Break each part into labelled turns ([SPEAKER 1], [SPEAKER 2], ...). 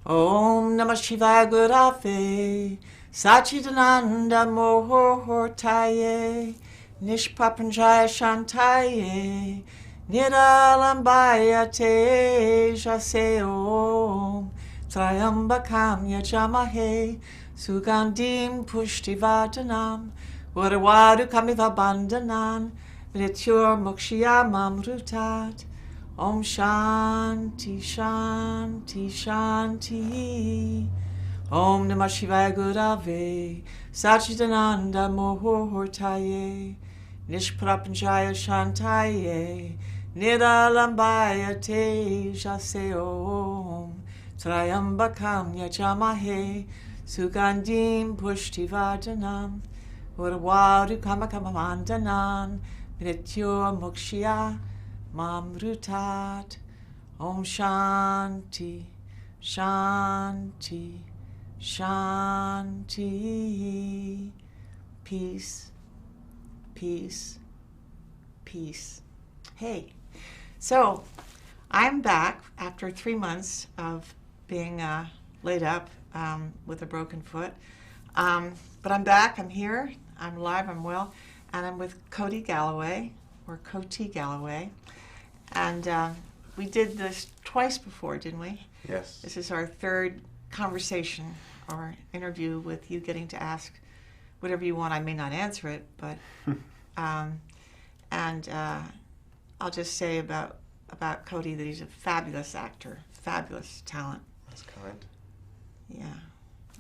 [SPEAKER 1] Om Namah Shivaya Gurave Sachidananda Mohortaye Nishpapanjaya Shantaye Nidalambaya Te Jase Om Trayambakam Yajamahe Sugandim Pushtivadanam Uravadu Kamiva Bandanan Mrityur Mokshya Mamrutat Om Shanti Shanti Shanti Om Namah Shivaya Gurave Sachidananda Mohortaye Nishprapanjaya Shantaye Nidalambaya Te Jase Om Trayambakam Yajamahe Sugandim Pushtivadanam Urvadu Kamakamamandanan Mrityur Mokshya Mamrutat. Om Shanti Shanti Shanti. Peace, peace, peace. Hey, so I'm back after 3 months of being laid up with a broken foot. But I'm back, I'm here, I'm alive, I'm well, and I'm with Coty Galloway, or Coty Galloway. And we did this twice before, didn't we?
[SPEAKER 2] Yes.
[SPEAKER 1] This is our third conversation or interview with you getting to ask whatever you want. I may not answer it, but I'll just say about Coty that he's a fabulous actor, fabulous talent.
[SPEAKER 2] That's kind.
[SPEAKER 1] Yeah.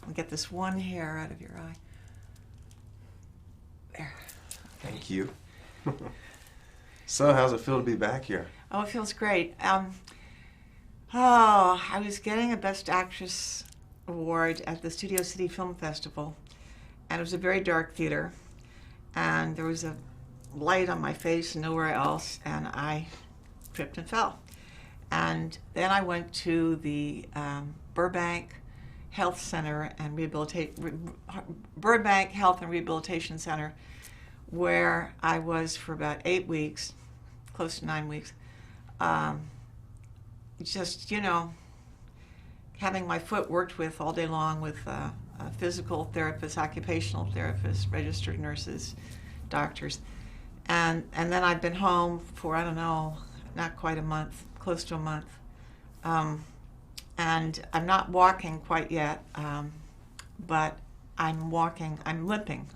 [SPEAKER 1] I'll get this one hair out of your eye. There.
[SPEAKER 2] Thank you. So, how's it feel to be back here?
[SPEAKER 1] Oh, it feels great. I was getting a Best Actress award at the Studio City Film Festival, and it was a very dark theater, and there was a light on my face and nowhere else, and I tripped and fell. And then I went to the Burbank Health Center and Burbank Health and Rehabilitation Center, where I was for about 8 weeks, close to 9 weeks. Just, having my foot worked with all day long with a physical therapist, occupational therapist, registered nurses, doctors. And then I've been home for, I don't know, not quite a month, close to a month. And I'm not walking quite yet, but I'm walking, I'm limping.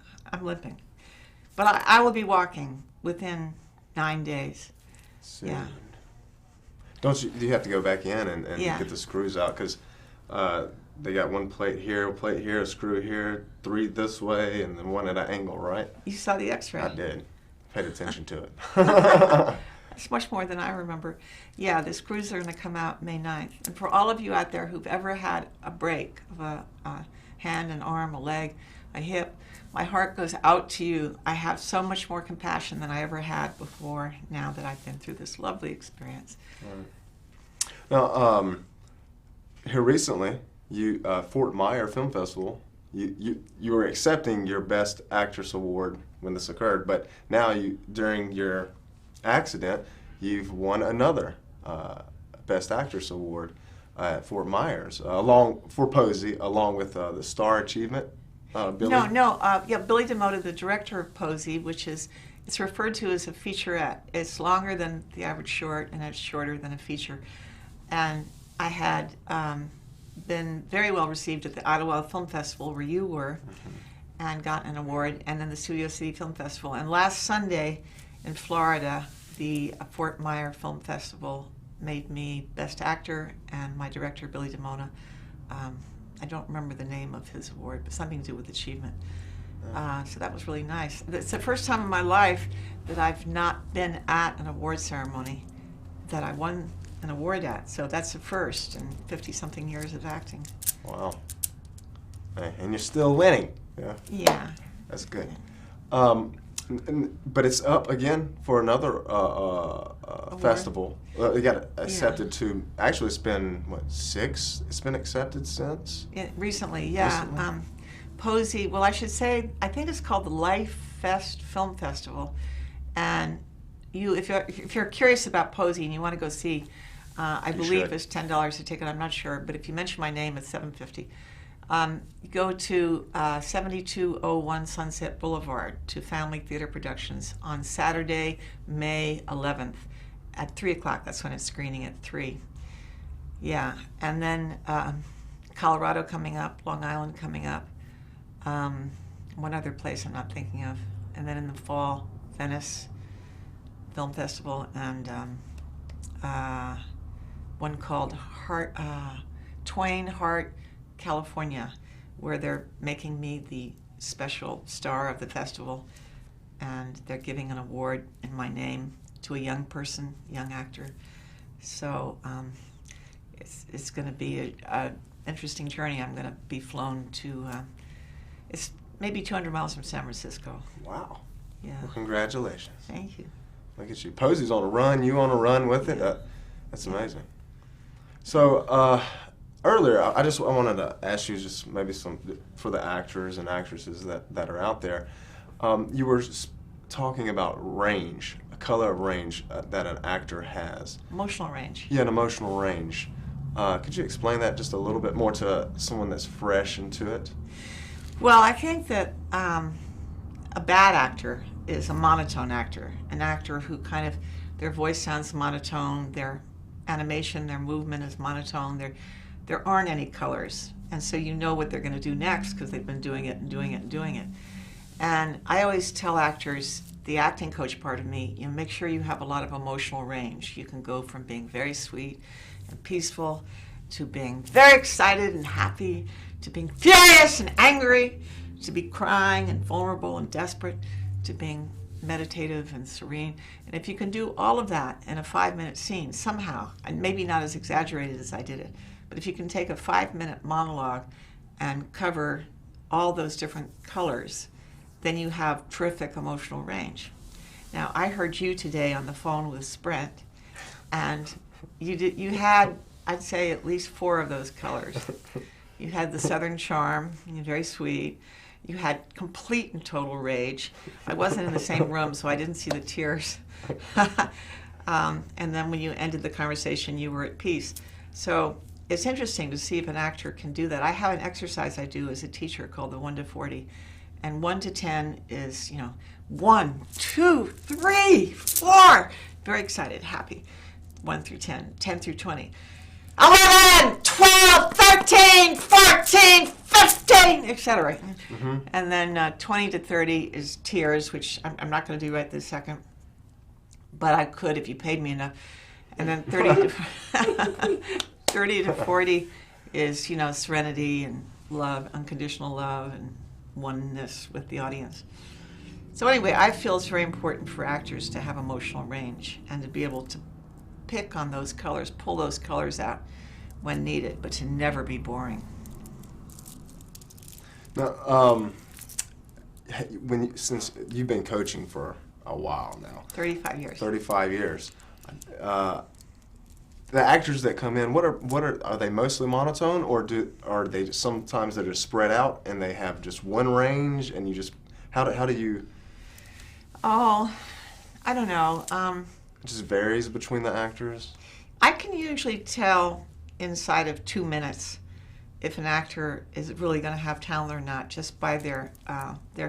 [SPEAKER 1] But I will be walking within 9 days.
[SPEAKER 2] Soon.
[SPEAKER 1] Yeah.
[SPEAKER 2] Do you have to go back in and
[SPEAKER 1] Yeah.
[SPEAKER 2] get the screws out? Because they got one plate here, a screw here, 3 this way, and then 1 at an angle, right?
[SPEAKER 1] You saw the x-ray.
[SPEAKER 2] I did. Paid attention to it.
[SPEAKER 1] It's much more than I remember. Yeah, the screws are going to come out May 9th. And for all of you out there who've ever had a break of a hand, an arm, a leg, a hip, my heart goes out to you. I have so much more compassion than I ever had before now that I've been through this lovely experience.
[SPEAKER 2] Right. Now, here recently, you Fort Myer Film Festival, you were accepting your Best Actress award when this occurred, but now during your accident, you've won another Best Actress award at Fort Myers, for Posey, along with the Star Achievement. Billy?
[SPEAKER 1] Billy DeMotta, the director of Posey, it's referred to as a featurette. It's longer than the average short, and it's shorter than a feature. And I had been very well received at the Ottawa Film Festival, where you were, and got an award, and then the Studio City Film Festival. And last Sunday in Florida, the Fort Myer Film Festival made me Best Actor, and my director, Billy DeMotta, I don't remember the name of his award, but something to do with achievement. So that was really nice. It's the first time in my life that I've not been at an award ceremony that I won an award at. So that's the first in 50-something years of acting.
[SPEAKER 2] Wow. And you're still winning. Yeah.
[SPEAKER 1] Yeah.
[SPEAKER 2] That's good. But it's up again for another festival. It got accepted to, actually it's been, 6? It's been accepted since?
[SPEAKER 1] Recently, yeah.
[SPEAKER 2] Recently?
[SPEAKER 1] Posey, well, I should say, I think it's called the Life Fest Film Festival. And if you're curious about Posey and you want to go see, I
[SPEAKER 2] You
[SPEAKER 1] believe
[SPEAKER 2] should.
[SPEAKER 1] it's $10 a ticket. I'm not sure, but if you mention my name, it's $7.50. You go to 7201 Sunset Boulevard to Family Theater Productions on Saturday, May 11th at 3 o'clock. That's when it's screening at 3. Yeah, and then Colorado coming up, Long Island coming up, one other place I'm not thinking of, and then in the fall, Venice Film Festival, and one called Twain Heart, California, where they're making me the special star of the festival, and they're giving an award in my name to a young person, young actor. So it's going to be an interesting journey. I'm going to be flown to, it's maybe 200 miles from San Francisco.
[SPEAKER 2] Wow.
[SPEAKER 1] Yeah.
[SPEAKER 2] Well, congratulations.
[SPEAKER 1] Thank you.
[SPEAKER 2] Look at you. Posey's on a run. You on a run with it. That's amazing. So earlier, I wanted to ask you just maybe some for the actors and actresses that are out there. You were talking about range, a color of range that an actor has.
[SPEAKER 1] Emotional range.
[SPEAKER 2] Yeah, an emotional range. Could you explain that just a little bit more to someone that's fresh into it?
[SPEAKER 1] Well, I think that a bad actor is a monotone actor, an actor who kind of, their voice sounds monotone, their animation, their movement is monotone, there aren't any colors. And so you know what they're going to do next because they've been doing it and doing it and doing it. And I always tell actors, the acting coach part of me, you know, make sure you have a lot of emotional range. You can go from being very sweet and peaceful to being very excited and happy, to being furious and angry, to be crying and vulnerable and desperate, to being meditative and serene. And if you can do all of that in a 5-minute scene somehow, and maybe not as exaggerated as I did it, but if you can take a 5-minute monologue and cover all those different colors, then you have terrific emotional range. Now, I heard you today on the phone with Sprint, and you had, I'd say, at least 4 of those colors. You had the Southern charm, you're very sweet. You had complete and total rage. I wasn't in the same room, so I didn't see the tears. And then when you ended the conversation, you were at peace. So it's interesting to see if an actor can do that. I have an exercise I do as a teacher called the 1 to 40. And 1 to 10 is, 1, 2, 3, 4. Very excited, happy. 1 through 10, 10 through 20. 11, 12, 13, 14, 15, etc. Mm-hmm. And then 20 to 30 is tears, which I'm not going to do right this second, but I could if you paid me enough. And then 30 to 40 is, serenity and love, unconditional love, and oneness with the audience. So anyway, I feel it's very important for actors to have emotional range and to be able to pick on those colors, pull those colors out when needed, but to never be boring.
[SPEAKER 2] Now, since you've been coaching for a while now,
[SPEAKER 1] 35 years.
[SPEAKER 2] 35 years. The actors that come in, are they mostly monotone, or are they sometimes they're just spread out and they have just one range, and you just how do you?
[SPEAKER 1] Oh, I don't know.
[SPEAKER 2] It just varies between the actors.
[SPEAKER 1] I can usually tell inside of 2 minutes if an actor is really going to have talent or not, just by their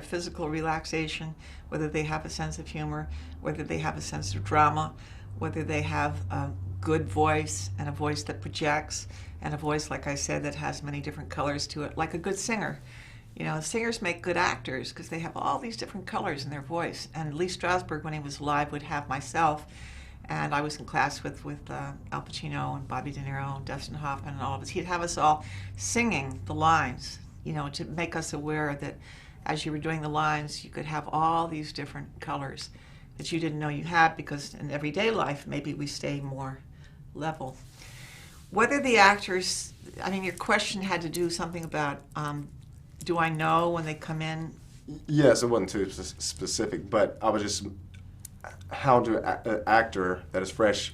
[SPEAKER 1] physical relaxation, whether they have a sense of humor, whether they have a sense of drama, whether they have a good voice and a voice that projects, and a voice, like I said, that has many different colors to it, like a good singer. Singers make good actors because they have all these different colors in their voice. And Lee Strasberg, when he was alive, would have myself, and I was in class with Al Pacino and Bobby De Niro and Dustin Hoffman and all of us. He'd have us all singing the lines, to make us aware that as you were doing the lines, you could have all these different colors that you didn't know you had, because in everyday life, maybe we stay more level. Whether the actors, your question had to do something about, do I know when they come in?
[SPEAKER 2] Yes, it wasn't too specific, but I was just, how do an actor that is fresh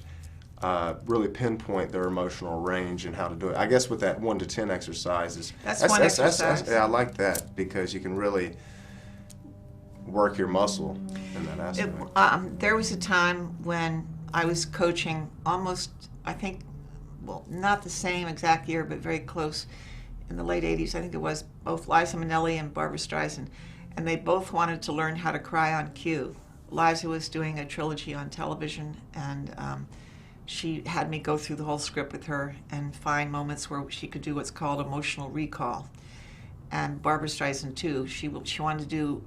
[SPEAKER 2] really pinpoint their emotional range and how to do it? I guess with that 1 to 10 exercise
[SPEAKER 1] that's one exercise.
[SPEAKER 2] Yeah, I like that, because you can really work your muscle in that aspect.
[SPEAKER 1] There was a time when I was coaching almost, I think, well, not the same exact year, but very close, in the late 80s. I think it was both Liza Minnelli and Barbra Streisand, and they both wanted to learn how to cry on cue. Liza was doing a trilogy on television, and she had me go through the whole script with her and find moments where she could do what's called emotional recall. And Barbra Streisand, too. She wanted to do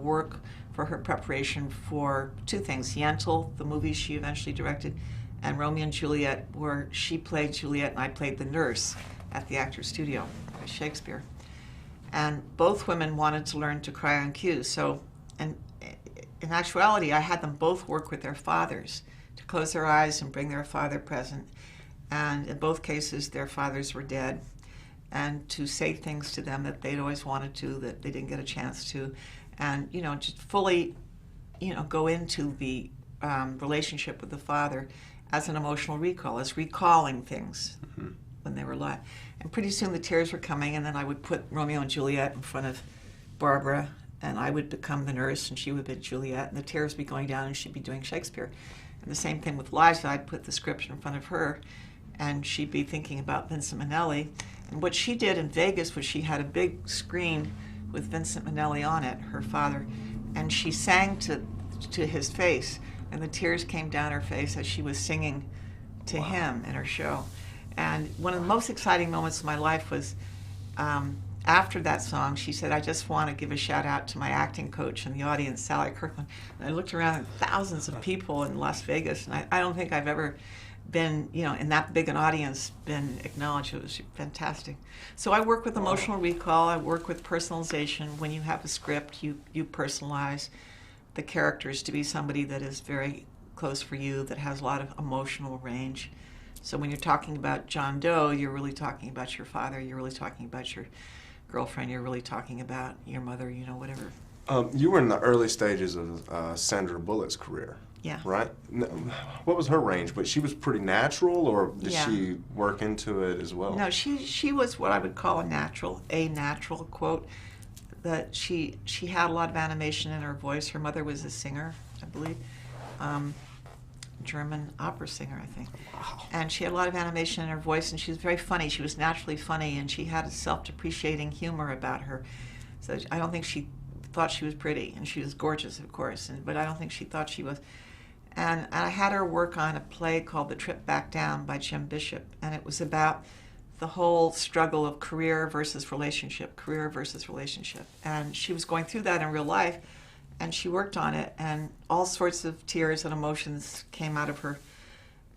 [SPEAKER 1] work for her preparation for two things: Yentl, the movie she eventually directed, and Romeo and Juliet, where she played Juliet and I played the nurse at the Actors Studio by Shakespeare. And both women wanted to learn to cry on cue. So, and in actuality, I had them both work with their fathers to close their eyes and bring their father present. And in both cases, their fathers were dead. And to say things to them that they'd always wanted to, that they didn't get a chance to. And, you know, just fully, you know, go into the relationship with the father as an emotional recall, as recalling things when they were alive. And pretty soon the tears were coming, and then I would put Romeo and Juliet in front of Barbara, and I would become the nurse, and she would be Juliet, and the tears would be going down, and she'd be doing Shakespeare. And the same thing with Liza. I'd put the script in front of her, and she'd be thinking about Vincent Minnelli. And what she did in Vegas was she had a big screen with Vincent Minnelli on it, her father, and she sang to his face, and the tears came down her face as she was singing to him in her show. And one of the most exciting moments of my life was after that song, she said, "I just want to give a shout out to my acting coach in the audience, Sally Kirkland." And I looked around at thousands of people in Las Vegas, and I don't think I've ever been, you know, in that big an audience, been acknowledged. It was fantastic. So I work with emotional recall. I work with personalization. When you have a script, you personalize the characters to be somebody that is very close for you, that has a lot of emotional range. So when you're talking about John Doe, you're really talking about your father, you're really talking about your girlfriend, you're really talking about your mother, you know, whatever.
[SPEAKER 2] You were in the early stages of Sandra Bullock's career.
[SPEAKER 1] Yeah.
[SPEAKER 2] Right? What was her range? But she was pretty natural, or did she work into it as well?
[SPEAKER 1] No, she was what I would call a natural, quote, that she had a lot of animation in her voice. Her mother was a singer, I believe. German opera singer, I think.
[SPEAKER 2] Wow.
[SPEAKER 1] And she had a lot of animation in her voice, and she was very funny. She was naturally funny, and she had a self-depreciating humor about her. So I don't think she thought she was pretty, and she was gorgeous, of course, but I don't think she thought she was. And I had her work on a play called The Trip Back Down by Jim Bishop, and it was about the whole struggle of career versus relationship. And she was going through that in real life, and she worked on it, and all sorts of tears and emotions came out of her.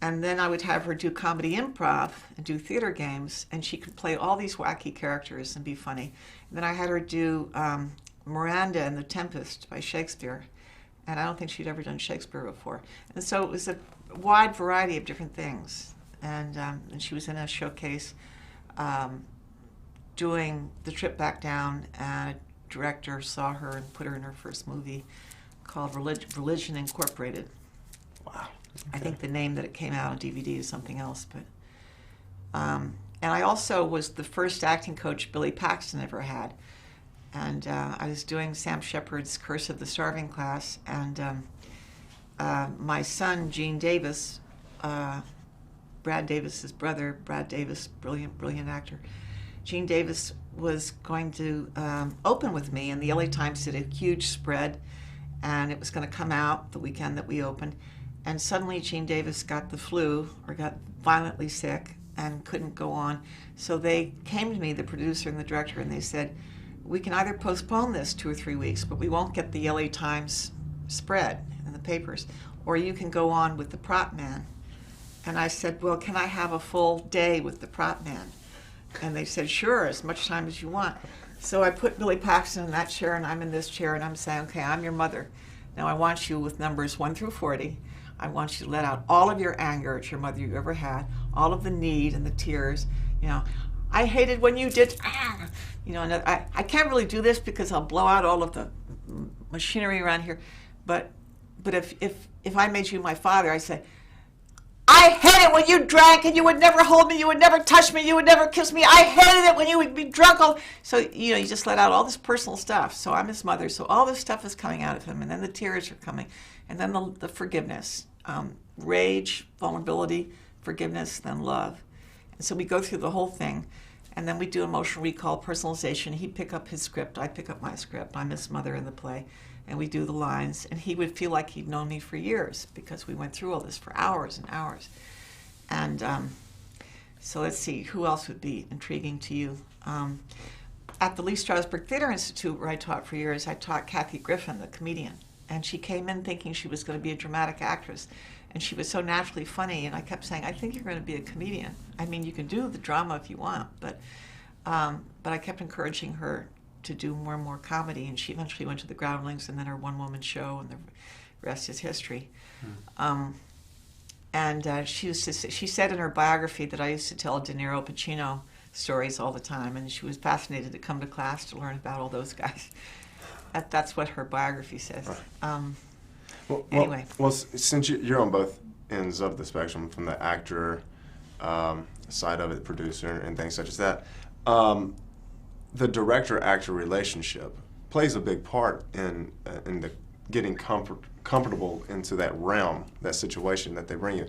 [SPEAKER 1] And then I would have her do comedy improv and do theater games, and she could play all these wacky characters and be funny. And then I had her do Miranda in The Tempest by Shakespeare, and I don't think she'd ever done Shakespeare before. And so it was a wide variety of different things. And she was in a showcase doing The Trip Back Down, and a director saw her and put her in her first movie called Religion Incorporated.
[SPEAKER 2] Wow. Okay.
[SPEAKER 1] I think the name that it came out on DVD is something else. But and I also was the first acting coach Billy Paxton ever had. And I was doing Sam Shepard's Curse of the Starving class, and my son, Gene Davis, Brad Davis's brother, Brad Davis, brilliant actor, Gene Davis was going to open with me, and the LA Times did a huge spread, and it was going to come out the weekend that we opened, and suddenly Gene Davis got the flu, or got violently sick, and couldn't go on. So they came to me, the producer and the director, and they said, "We can either postpone this 2 or 3 weeks, but we won't get the LA Times spread in the papers, or you can go on with the prop man." And I said, "Well, can I have a full day with the prop man?" And they said, "Sure, as much time as you want." So I put Billy Paxton in that chair, and I'm in this chair, and I'm saying, "Okay, I'm your mother. Now I want you with numbers 1 through 40. I want you to let out all of your anger at your mother you ever had, all of the need and the tears. You know, I hated when you did, you know, and I can't really do this because I'll blow out all of the machinery around here. But if I made you my father, I say, I hated it when you drank and you would never hold me, you would never touch me, you would never kiss me. I hated it when you would be drunk. So, you know, you just let out all this personal stuff. So I'm his mother. So all this stuff is coming out of him. And then the tears are coming. And then the forgiveness. rage, vulnerability, forgiveness, then love. And so we go through the whole thing, and then we do emotional recall, personalization. He'd pick up his script, I'd pick up my script. I'm his mother in the play, and we do the lines, and he would feel like he'd known me for years because we went through all this for hours and hours. And so let's see, who else would be intriguing to you? At the Lee Strasberg Theater Institute, where I taught for years, I taught Kathy Griffin, the comedian. And she came in thinking she was going to be a dramatic actress. And she was so naturally funny, and I kept saying, I think you're going to be a comedian. I mean, you can do the drama if you want, but I kept encouraging her to do more and more comedy, and she eventually went to the Groundlings and then her one-woman show, and the rest is history. She said in her biography that I used to tell De Niro, Pacino stories all the time, and she was fascinated to come to class to learn about all those guys. That's what her biography says. Anyway.
[SPEAKER 2] Well, since you're on both ends of the spectrum, from the actor side of it, producer, and things such as that, the director-actor relationship plays a big part in the getting comfortable into that realm, that situation that they bring you.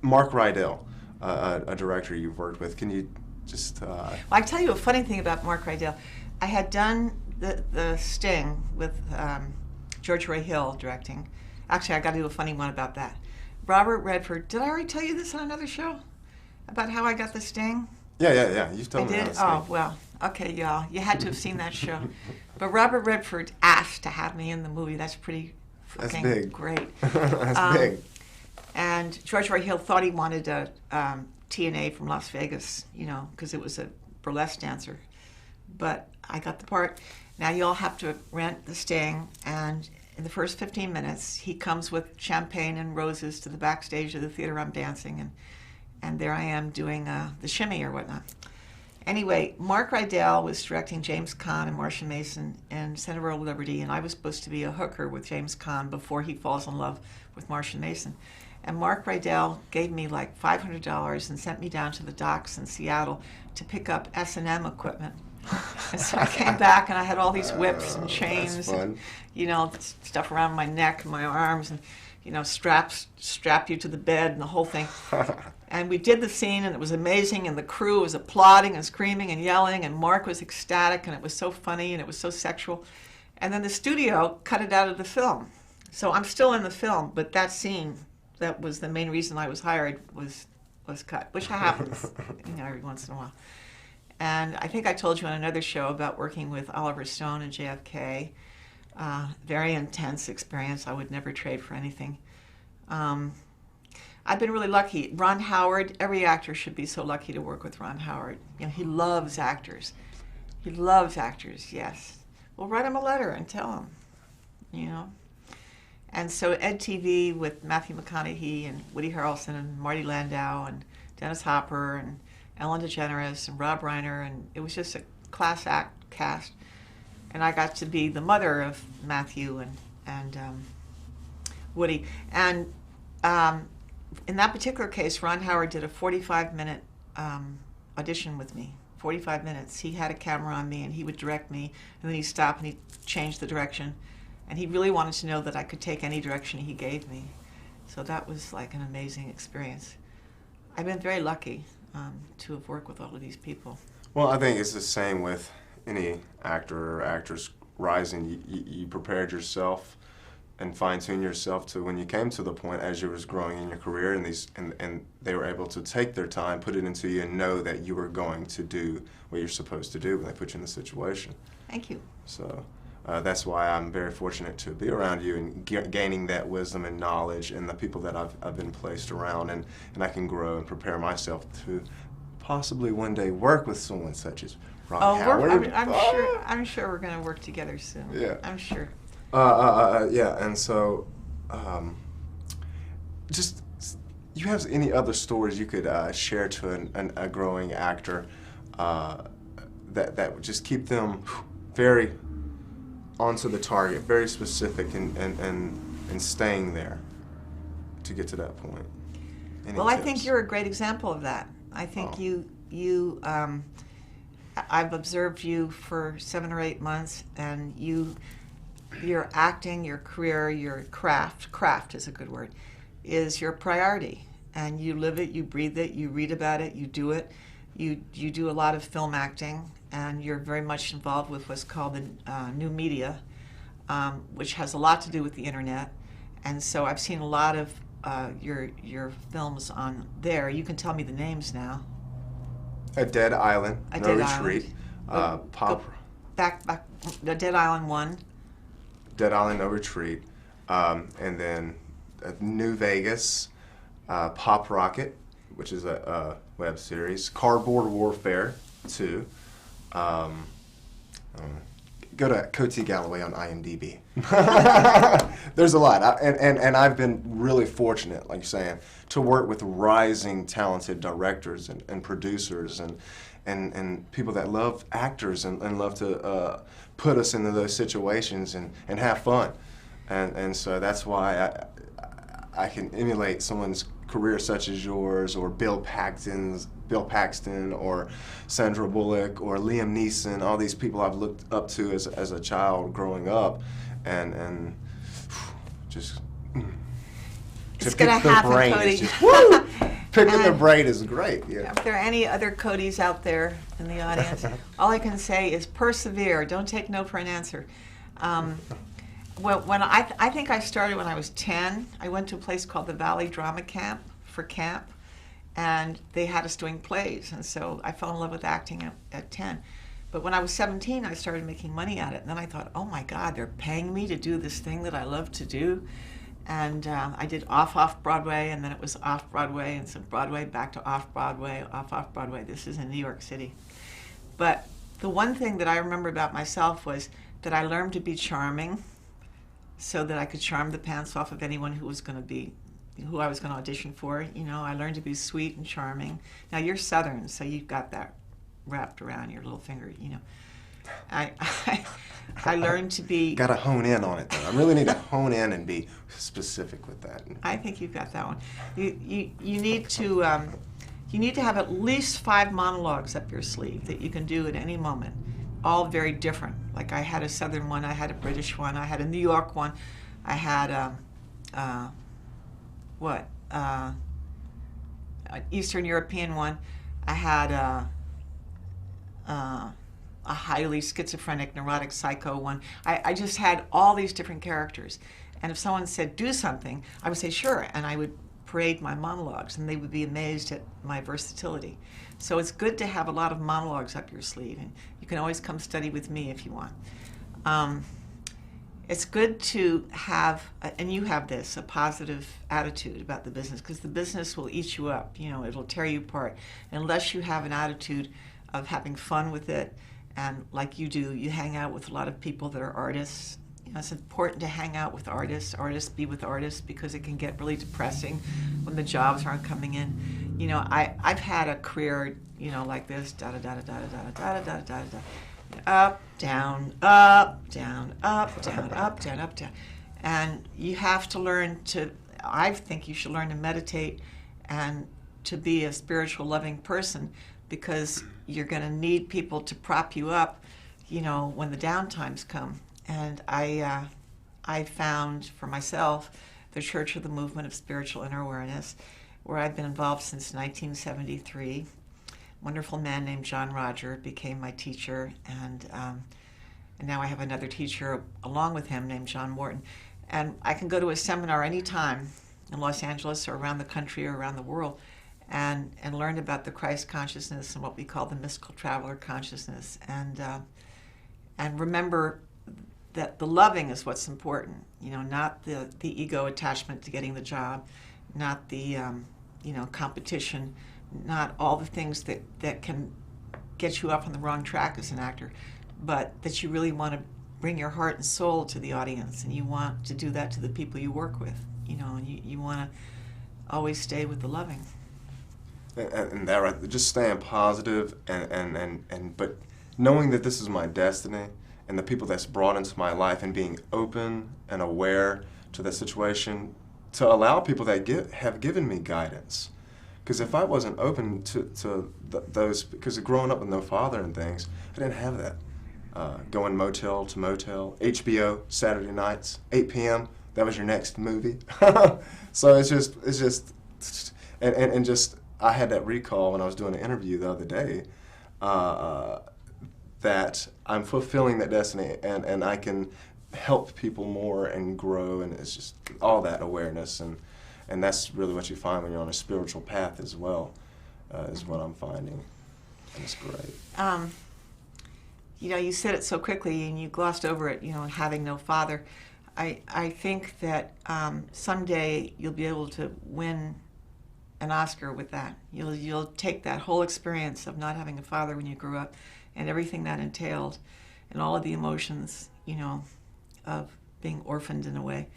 [SPEAKER 2] Mark Rydell, a director you've worked with, can you just... Well,
[SPEAKER 1] I tell you a funny thing about Mark Rydell. I had done the Sting with George Roy Hill directing. Actually, I got to do a funny one about that. Robert Redford, did I already tell you this on another show? About how I got the Sting?
[SPEAKER 2] Yeah. You've told me
[SPEAKER 1] I did? Oh, well, okay, y'all. You had to have seen that show. But Robert Redford asked to have me in the movie. That's pretty fucking
[SPEAKER 2] big.
[SPEAKER 1] Great.
[SPEAKER 2] That's big.
[SPEAKER 1] And George Roy Hill thought he wanted a TNA from Las Vegas, because it was a burlesque dancer. But I got the part. Now you all have to rent the Sting, and in the first 15 minutes, he comes with champagne and roses to the backstage of the theater I'm dancing, and there I am doing the shimmy or whatnot. Anyway, Mark Rydell was directing James Caan and Marcia Mason in Center of Liberty, and I was supposed to be a hooker with James Caan before he falls in love with Marcia Mason. And Mark Rydell gave me like $500 and sent me down to the docks in Seattle to pick up S&M equipment. And so I came back and I had all these whips and chains and, stuff around my neck and my arms and, strap you to the bed and the whole thing. And we did the scene and it was amazing and the crew was applauding and screaming and yelling and Mark was ecstatic and it was so funny and it was so sexual. And then the studio cut it out of the film. So I'm still in the film, but that scene, that was the main reason I was hired, was cut, which happens, every once in a while. And I think I told you on another show about working with Oliver Stone and JFK. Very intense experience. I would never trade for anything. I've been really lucky. Ron Howard, every actor should be so lucky to work with Ron Howard. He loves actors. He loves actors, yes. Well, write him a letter and tell him, And so Ed TV with Matthew McConaughey and Woody Harrelson and Marty Landau and Dennis Hopper and Ellen DeGeneres and Rob Reiner, and it was just a class act cast. And I got to be the mother of Matthew and Woody. And in that particular case, Ron Howard did a 45-minute audition with me. 45 minutes. He had a camera on me, and he would direct me, and then he'd stop and he'd change the direction. And he really wanted to know that I could take any direction he gave me. So that was like an amazing experience. I've been very lucky to have worked with all of these people.
[SPEAKER 2] Well, I think it's the same with any actor or actress rising. You prepared yourself and fine-tuned yourself to when you came to the point as you was growing in your career, and they were able to take their time, put it into you, and know that you were going to do what you're supposed to do when they put you in the situation.
[SPEAKER 1] Thank you.
[SPEAKER 2] So that's why I'm very fortunate to be around you and gaining that wisdom and knowledge and the people that I've been placed around, and I can grow and prepare myself to possibly one day work with someone such as Ron Howard.
[SPEAKER 1] I'm sure we're going to work together soon.
[SPEAKER 2] Yeah.
[SPEAKER 1] I'm sure.
[SPEAKER 2] Yeah, and so just, you have any other stories you could share to a growing actor that would just keep them very onto the target, very specific, and staying there to get to that point? Any
[SPEAKER 1] tips?
[SPEAKER 2] I
[SPEAKER 1] think you're a great example of that. I think I've observed you for 7 or 8 months, and your acting, your career, your craft is a good word, is your priority, and you live it, you breathe it, you read about it, you do it. You do a lot of film acting, and you're very much involved with what's called the new media, which has a lot to do with the internet. And so I've seen a lot of your films on there. You can tell me the names now.
[SPEAKER 2] A Dead Island,
[SPEAKER 1] A
[SPEAKER 2] No
[SPEAKER 1] Dead
[SPEAKER 2] Retreat,
[SPEAKER 1] Island.
[SPEAKER 2] Pop,
[SPEAKER 1] Back, the Dead Island one.
[SPEAKER 2] Dead Island, No Retreat, and then New Vegas, Pop Rocket, which is a web series, Cardboard Warfare 2. Go to Coty Galloway on IMDb. There's a lot, and I've been really fortunate, like you're saying, to work with rising, talented directors and producers and people that love actors and love to put us into those situations and have fun, and so that's why I can emulate someone's career such as yours, or Bill Paxton, or Sandra Bullock, or Liam Neeson. All these people I've looked up to as a child growing up, and just
[SPEAKER 1] it's gonna happen, Coty.
[SPEAKER 2] Picking their brain is great. Yeah.
[SPEAKER 1] If there are any other Codys out there in the audience, all I can say is persevere. Don't take no for an answer. Well, when I think I started when I was 10. I went to a place called the Valley Drama Camp for camp, and they had us doing plays, and so I fell in love with acting at 10. But when I was 17, I started making money at it, and then I thought, oh my God, they're paying me to do this thing that I love to do. And I did off Broadway, and then it was off Broadway, and so Broadway back to off Broadway, off Broadway. This is in New York City. But the one thing that I remember about myself was that I learned to be charming, so that I could charm the pants off of anyone who was going to be, who I was going to audition for. You know, I learned to be sweet and charming. Now you're Southern, so you've got that wrapped around your little finger. You know, I learned to be.
[SPEAKER 2] Got to hone in on it, though. I really need to hone in and be specific with that.
[SPEAKER 1] I think you've got that one. You need to have at least 5 monologues up your sleeve that you can do at any moment. All very different. Like I had a Southern one, I had a British one, I had a New York one, I had an Eastern European one, I had a highly schizophrenic, neurotic psycho one. I just had all these different characters. And if someone said, do something, I would say, sure, and I would parade my monologues, and they would be amazed at my versatility. So it's good to have a lot of monologues up your sleeve, and you can always come study with me if you want. It's good to have, and you have this, a positive attitude about the business, because the business will eat you up. You know, it'll tear you apart. Unless you have an attitude of having fun with it, and like you do, you hang out with a lot of people that are artists. You know, it's important to hang out with artists, be with artists, because it can get really depressing when the jobs aren't coming in. You know, I've had a career, you know, like this, up, down, up, down, up, down, up, down, up, down. And you have to learn to, I think you should learn to meditate and to be a spiritual, loving person, because you're going to need people to prop you up, you know, when the down times come. And I found for myself the Church of the Movement of Spiritual Inner Awareness, where I've been involved since 1973. A wonderful man named John Roger became my teacher, and now I have another teacher along with him named John Morton. And I can go to a seminar anytime in Los Angeles or around the country or around the world and learn about the Christ consciousness and what we call the mystical traveler consciousness, and remember that the loving is what's important, you know, not the ego attachment to getting the job, not the competition, not all the things that can get you off on the wrong track as an actor, but that you really want to bring your heart and soul to the audience, and you want to do that to the people you work with, you know, and you want to always stay with the loving.
[SPEAKER 2] And that right, just staying positive and but knowing that this is my destiny, and the people that's brought into my life, and being open and aware to the situation, to allow people that have given me guidance. Because if I wasn't open to those, because growing up with no father and things, I didn't have that. Going motel to motel, HBO, Saturday nights, 8 p.m., that was your next movie. So it's just, and just, I had that recall when I was doing an interview the other day, that I'm fulfilling that destiny, and I can help people more and grow, and it's just all that awareness, and that's really what you find when you're on a spiritual path as well, is what I'm finding, and it's great.
[SPEAKER 1] You said it so quickly and you glossed over it, having no father. I think that someday you'll be able to win an Oscar with that. You'll take that whole experience of not having a father when you grew up and everything that entailed and all of the emotions, of being orphaned in a way,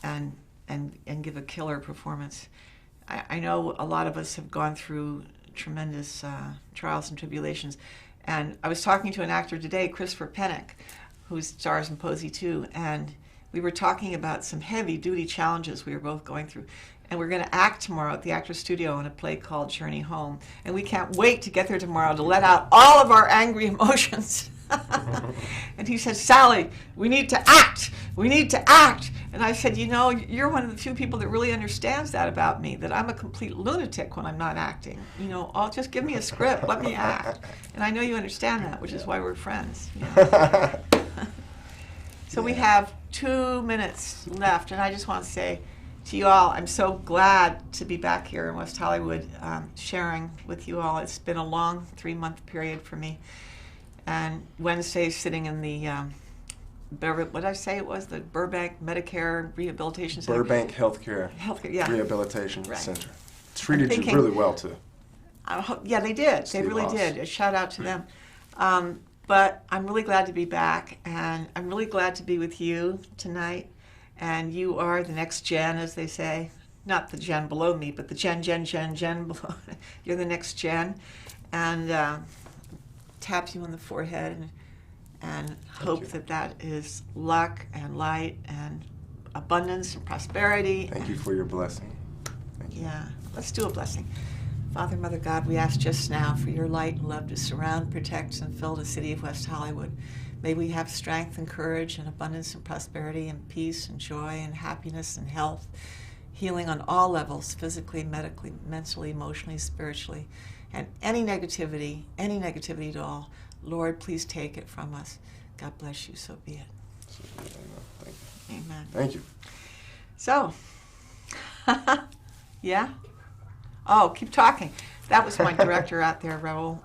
[SPEAKER 1] and give a killer performance. I know a lot of us have gone through tremendous trials and tribulations, and I was talking to an actor today, Christopher Pennick, who stars in Posey 2, and we were talking about some heavy-duty challenges we were both going through. And we're going to act tomorrow at the Actors Studio in a play called Journey Home. And we can't wait to get there tomorrow to let out all of our angry emotions. And he said, Sally, we need to act. We need to act. And I said, you're one of the few people that really understands that about me, that I'm a complete lunatic when I'm not acting. Just give me a script. Let me act. And I know you understand that, which is why we're friends. So we have 2 minutes left, and I just want to say to you all, I'm so glad to be back here in West Hollywood, sharing with you all. It's been a long 3-month period for me. And Wednesday, sitting in the, what did I say it was? The Burbank Medicare Rehabilitation Center?
[SPEAKER 2] Burbank Healthcare
[SPEAKER 1] yeah.
[SPEAKER 2] Rehabilitation
[SPEAKER 1] Right.
[SPEAKER 2] Center. Treated you really well, too.
[SPEAKER 1] Yeah, they did.
[SPEAKER 2] Steve
[SPEAKER 1] They really
[SPEAKER 2] Ross.
[SPEAKER 1] did. A shout out to them. But I'm really glad to be back, and I'm really glad to be with you tonight. And you are the next gen, as they say. Not the gen below me, but the gen below. You're the next gen. And tap you on the forehead and hope that is luck and light and abundance and prosperity.
[SPEAKER 2] Thank you for your blessing. Thank you.
[SPEAKER 1] Yeah, let's do a blessing. Father, Mother God, we ask just now for your light and love to surround, protect, and fill the city of West Hollywood. May we have strength and courage and abundance and prosperity and peace and joy and happiness and health, healing on all levels, physically, medically, mentally, emotionally, spiritually. And any negativity at all, Lord, please take it from us. God bless you, so be it.
[SPEAKER 2] Thank you.
[SPEAKER 1] Amen.
[SPEAKER 2] Thank you.
[SPEAKER 1] So, yeah? Oh, keep talking. That was my director out there, Raul.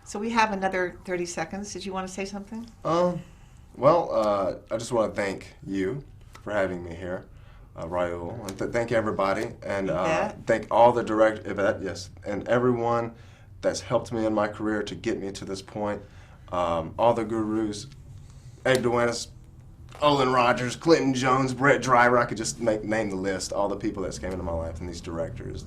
[SPEAKER 1] So we have another 30 seconds. Did you want to say something?
[SPEAKER 2] Well, I just want to thank you for having me here, Raul, and thank everybody, and thank all the Yvette, yes, and everyone that's helped me in my career to get me to this point. All the gurus, Ed Duenas, Olin Rogers, Clinton Jones, Brett Driver, I could just name the list, all the people that's came into my life, and these directors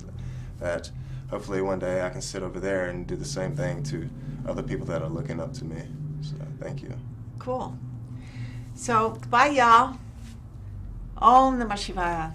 [SPEAKER 2] that hopefully one day I can sit over there and do the same thing to other people that are looking up to me. So thank you.
[SPEAKER 1] Cool. So, bye, y'all. Om Namah Shivaya.